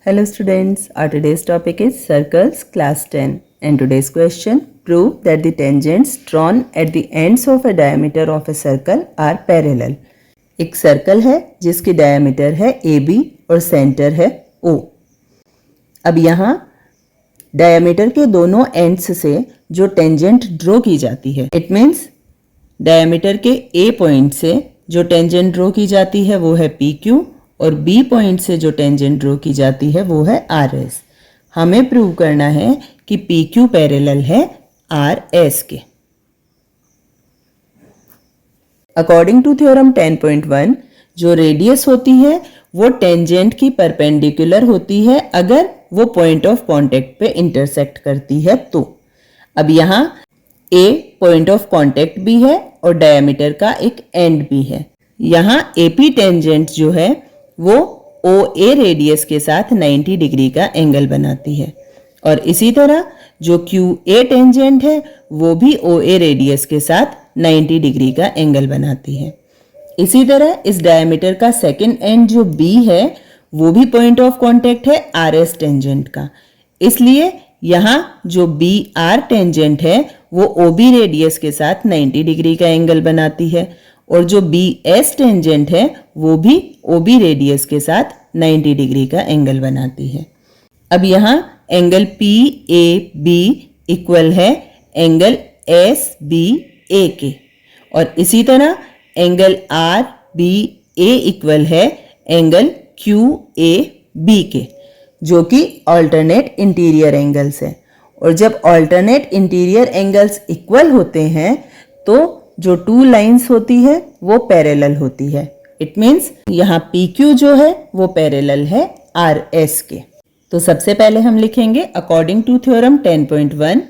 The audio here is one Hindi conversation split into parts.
Hello students, our today's topic is Circles class 10 and today's question, prove that the tangents drawn at the ends of a diameter of a circle are parallel. एक सर्कल है जिसकी डायमीटर है AB और सेंटर है O. अब यहाँ डायमीटर के दोनों एंड्स से जो टेंजेंट ड्रॉ की जाती है, इट मीन्स डायमीटर के A पॉइंट से जो टेंजेंट ड्रॉ की जाती है वो है PQ और B पॉइंट से जो टेंजेंट ड्रॉ की जाती है वो है RS. हमें प्रूव करना है कि PQ पैरेलल है RS के. अकॉर्डिंग टू थ्योरम 10.1 जो रेडियस होती है वो टेंजेंट की परपेंडिकुलर होती है अगर वो पॉइंट ऑफ कांटेक्ट पे इंटरसेक्ट करती है तो. अब यहाँ A पॉइंट ऑफ कांटेक्ट भी है और डायमीटर का एक एंड भी है. यहाँ AP टेंजेंट जो है वो OA रेडियस के साथ 90 डिग्री का एंगल बनाती है और इसी तरह जो QA टेंजेंट है वो भी OA रेडियस के साथ 90 डिग्री का एंगल बनाती है. इसी तरह इस डायमीटर का सेकंड एंड जो B है वो भी पॉइंट ऑफ कांटेक्ट है RS टेंजेंट का. इसलिए यहाँ जो BR टेंजेंट है वो OB रेडियस के साथ 90 डिग्री का एंगल बनाती है और जो BS टेंजेंट है वो भी OB रेडियस के साथ 90 डिग्री का एंगल बनाती है. अब यहाँ एंगल PAB इक्वल है एंगल SBA के और इसी तरह एंगल RBA इक्वल है एंगल QAB के जो कि अल्टरनेट इंटीरियर एंगल्स है. और जब अल्टरनेट इंटीरियर एंगल्स इक्वल होते हैं तो जो टू लाइंस होती है वो पैरेलल होती है. इट मीन्स यहाँ PQ जो है वो पैरेलल है RS के. तो सबसे पहले हम लिखेंगे according to theorem 10.1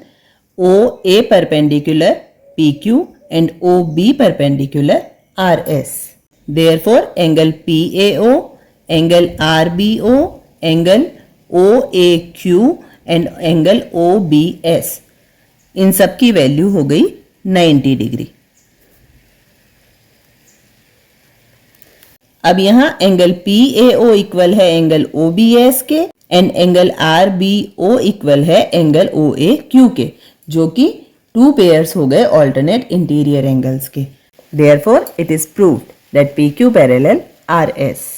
OA perpendicular PQ and OB perpendicular RS. Therefore angle PAO, angle RBO, angle OAQ and angle OBS इन सब की वैल्यू हो गई 90 डिग्री. अब यहाँ एंगल PAO इक्वल है एंगल OBS के एंड एंगल RBO इक्वल है एंगल OAQ के जो कि टू पेयर्स हो गए अल्टरनेट इंटीरियर एंगल्स के. Therefore it is proved that PQ parallel RS.